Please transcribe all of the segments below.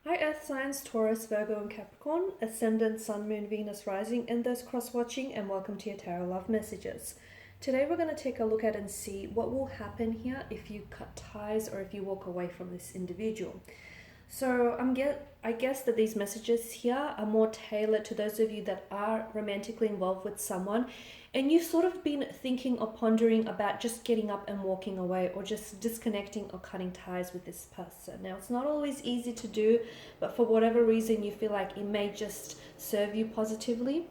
Hi Earth signs, Taurus, Virgo and Capricorn, Ascendant, Sun, Moon, Venus, Rising, and those cross-watching, and welcome to your Tarot Love Messages. Today we're going to take a look at and see what will happen here if you cut ties or if you walk away from this individual. So I guess that these messages here are more tailored to those of you that are romantically involved with someone and you've sort of been thinking or pondering about just getting up and walking away or just disconnecting or cutting ties with this person. Now, it's not always easy to do, but for whatever reason you feel like it may just serve you positively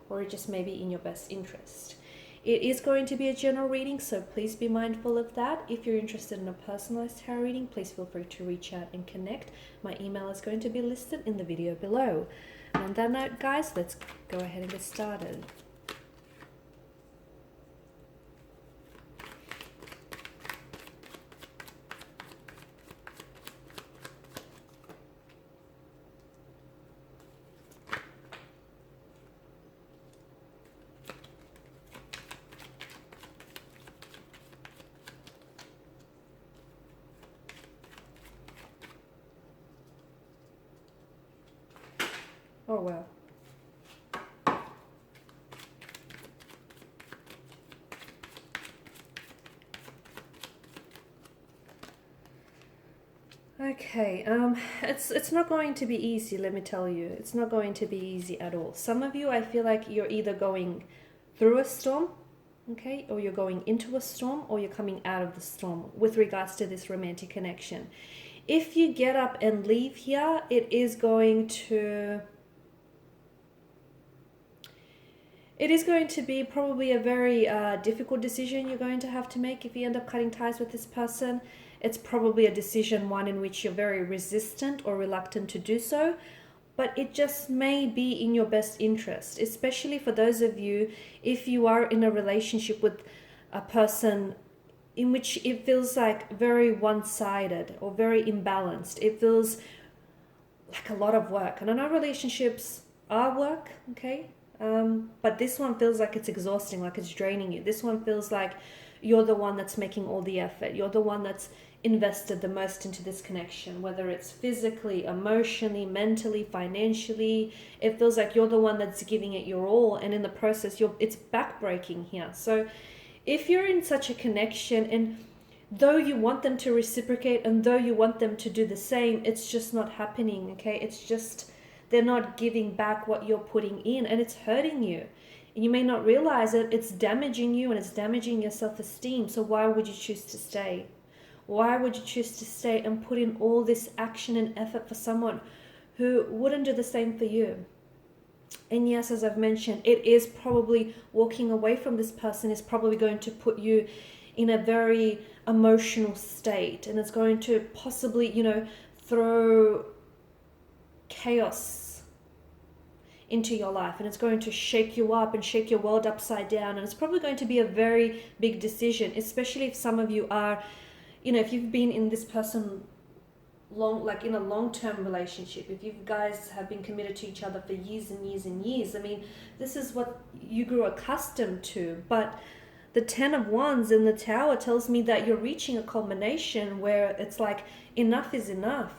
or it just may be in your best interest. It is going to be a general reading, so please be mindful of that. If you're interested in a personalized tarot reading, please feel free to reach out and connect. My email is going to be listed in the video below. And on that note, guys, let's go ahead and get started. Oh, well. Okay, it's not going to be easy, let me tell you. It's not going to be easy at all. Some of you, I feel like you're either going through a storm, okay, or you're going into a storm, or you're coming out of the storm with regards to this romantic connection. If you get up and leave here, it is going to be probably a very difficult decision you're going to have to make if you end up cutting ties with this person. It's probably a decision, one in which you're very resistant or reluctant to do so, but it just may be in your best interest, especially for those of you, if you are in a relationship with a person in which it feels like very one-sided or very imbalanced. It feels like a lot of work. And I know relationships are work, okay? But this one feels like it's exhausting, like it's draining you. This one feels like you're the one that's making all the effort. You're the one that's invested the most into this connection, whether it's physically, emotionally, mentally, financially. It feels like you're the one that's giving it your all, and in the process, it's backbreaking here. So if you're in such a connection, and though you want them to reciprocate and though you want them to do the same, it's just not happening, okay? It's just they're not giving back what you're putting in, and it's hurting you. And you may not realize it, it's damaging you and it's damaging your self-esteem. So why would you choose to stay? Why would you choose to stay and put in all this action and effort for someone who wouldn't do the same for you? And yes, as I've mentioned, it is probably walking away from this person is probably going to put you in a very emotional state, and it's going to possibly, throw chaos into your life, and it's going to shake you up and shake your world upside down, and it's probably going to be a very big decision, especially if some of you are, if you've been in this person like in a long-term relationship, if you guys have been committed to each other for years and years and years. I mean, this is what you grew accustomed to. But the 10 of Wands in the Tower tells me that you're reaching a culmination where it's like enough is enough.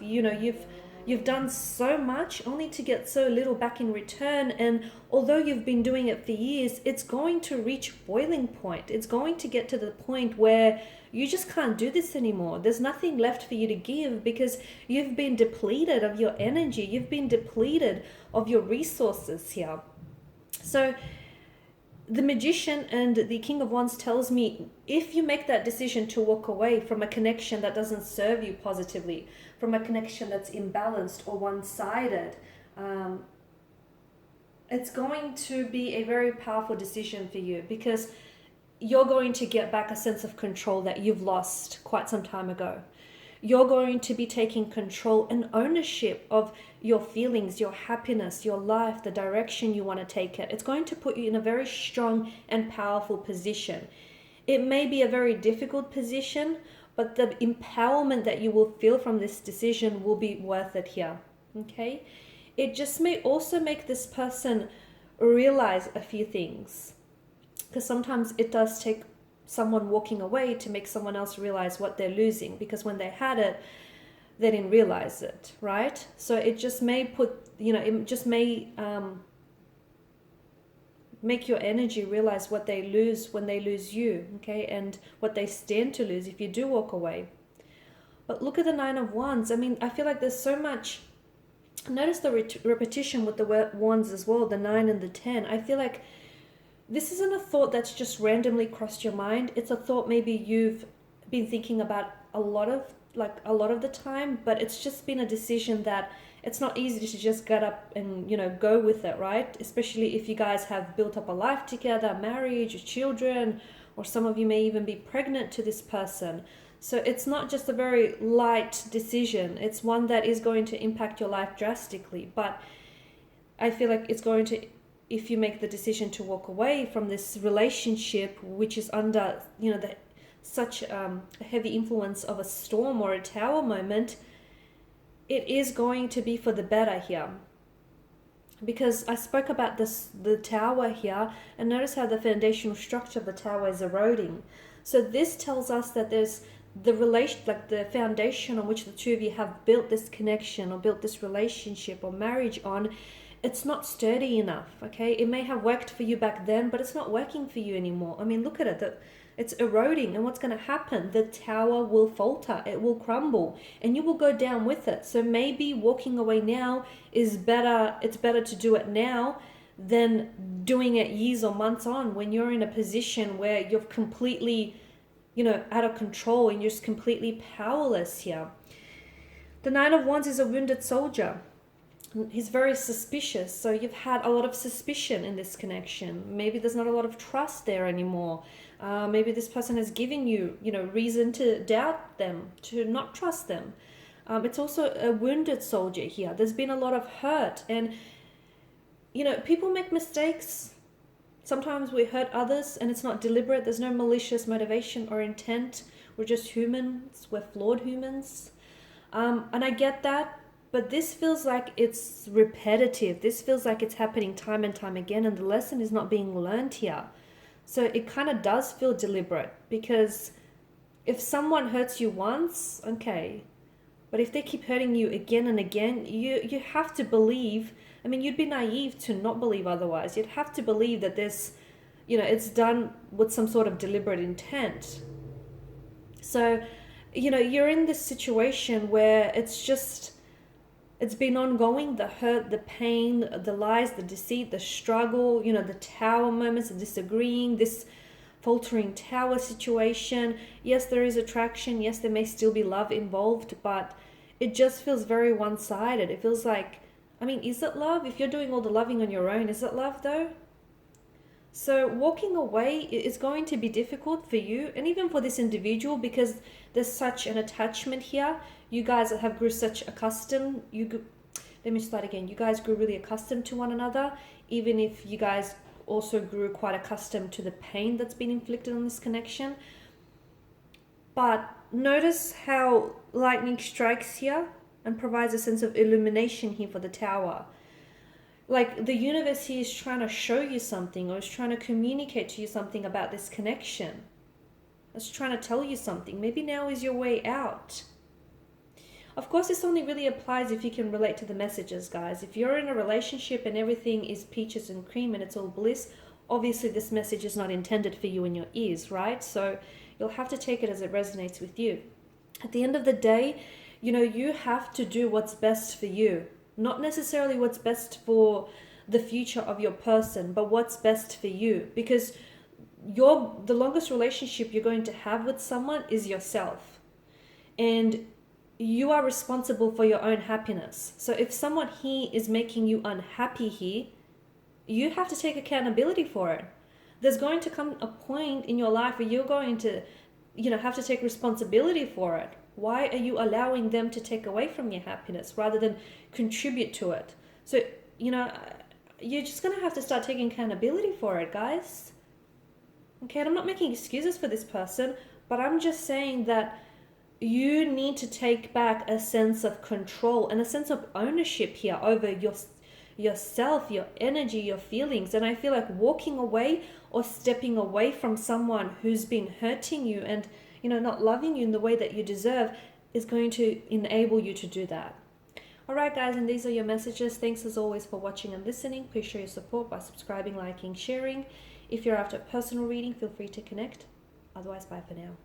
You've done so much only to get so little back in return, and although you've been doing it for years, it's going to reach boiling point. It's going to get to the point where you just can't do this anymore. There's nothing left for you to give because you've been depleted of your energy. You've been depleted of your resources here. So the Magician and the King of Wands tells me if you make that decision to walk away from a connection that doesn't serve you positively, from a connection that's imbalanced or one-sided, it's going to be a very powerful decision for you because you're going to get back a sense of control that you've lost quite some time ago. You're going to be taking control and ownership of your feelings, your happiness, your life, the direction you want to take it. It's going to put you in a very strong and powerful position. It may be a very difficult position, but the empowerment that you will feel from this decision will be worth it here, okay? It just may also make this person realize a few things, because sometimes it does take someone walking away to make someone else realize what they're losing, because when they had it, they didn't realize it, right? So it just may put, it just may make your energy realize what they lose when they lose you, okay, and what they stand to lose if you do walk away. But look at the Nine of Wands. I mean, I feel like there's so much. Notice the repetition with the wands as well, the 9 and the 10. I feel like this isn't a thought that's just randomly crossed your mind. It's a thought maybe you've been thinking about a lot of the time, but it's just been a decision that it's not easy to just get up and, go with it, right? Especially if you guys have built up a life together, marriage, children, or some of you may even be pregnant to this person. So it's not just a very light decision. It's one that is going to impact your life drastically. But I feel like it's going to, if you make the decision to walk away from this relationship, which is under, such a heavy influence of a storm or a tower moment, it is going to be for the better here. Because I spoke about the tower here, and notice how the foundational structure of the tower is eroding. So this tells us that there's the foundation on which the two of you have built this connection or built this relationship or marriage on, it's not sturdy enough, okay? It may have worked for you back then, but it's not working for you anymore. I mean, look at it. It's eroding, and what's going to happen? The tower will falter, it will crumble, and you will go down with it. So maybe walking away now is better. It's better to do it now than doing it years or months on, when you're in a position where you're completely, out of control and you're just completely powerless here. The Nine of Wands is a wounded soldier. He's very suspicious. So you've had a lot of suspicion in this connection. Maybe there's not a lot of trust there anymore. Maybe this person has given you, reason to doubt them, to not trust them. It's also a wounded soldier here. There's been a lot of hurt, and, people make mistakes. Sometimes we hurt others and it's not deliberate. There's no malicious motivation or intent. We're just humans. We're flawed humans. And I get that, but this feels like it's repetitive. This feels like it's happening time and time again, and the lesson is not being learned here. So it kind of does feel deliberate, because if someone hurts you once, okay, but if they keep hurting you again and again, you have to believe. I mean, you'd be naive to not believe otherwise. You'd have to believe that this, it's done with some sort of deliberate intent. So, you're in this situation where it's been ongoing, the hurt, the pain, the lies, the deceit, the struggle, the tower moments, the disagreeing, this faltering tower situation. Yes, there is attraction. Yes, there may still be love involved, but it just feels very one-sided. It feels like, is it love? If you're doing all the loving on your own, is it love though? So walking away is going to be difficult for you, and even for this individual, because there's such an attachment here. You guys have grew such accustomed. Let me start again. You guys grew really accustomed to one another, even if you guys also grew quite accustomed to the pain that's been inflicted on this connection. But notice how lightning strikes here and provides a sense of illumination here for the tower. Like the universe here is trying to show you something, or is trying to communicate to you something about this connection. It's trying to tell you something. Maybe now is your way out. Of course, this only really applies if you can relate to the messages, guys. If you're in a relationship and everything is peaches and cream and it's all bliss, obviously this message is not intended for you in your ears, right? So you'll have to take it as it resonates with you. At the end of the day, you have to do what's best for you. Not necessarily what's best for the future of your person, but what's best for you. Because the longest relationship you're going to have with someone is yourself. And you are responsible for your own happiness. So if someone here is making you unhappy here, you have to take accountability for it. There's going to come a point in your life where you're going to, have to take responsibility for it. Why are you allowing them to take away from your happiness rather than contribute to it? So, you're just going to have to start taking accountability for it, guys. Okay, and I'm not making excuses for this person, but I'm just saying that you need to take back a sense of control and a sense of ownership here over yourself, your energy, your feelings. And I feel like walking away or stepping away from someone who's been hurting you and not loving you in the way that you deserve, is going to enable you to do that. Alright guys, and these are your messages. Thanks as always for watching and listening. Please show your support by subscribing, liking, sharing. If you're after a personal reading, feel free to connect. Otherwise, bye for now.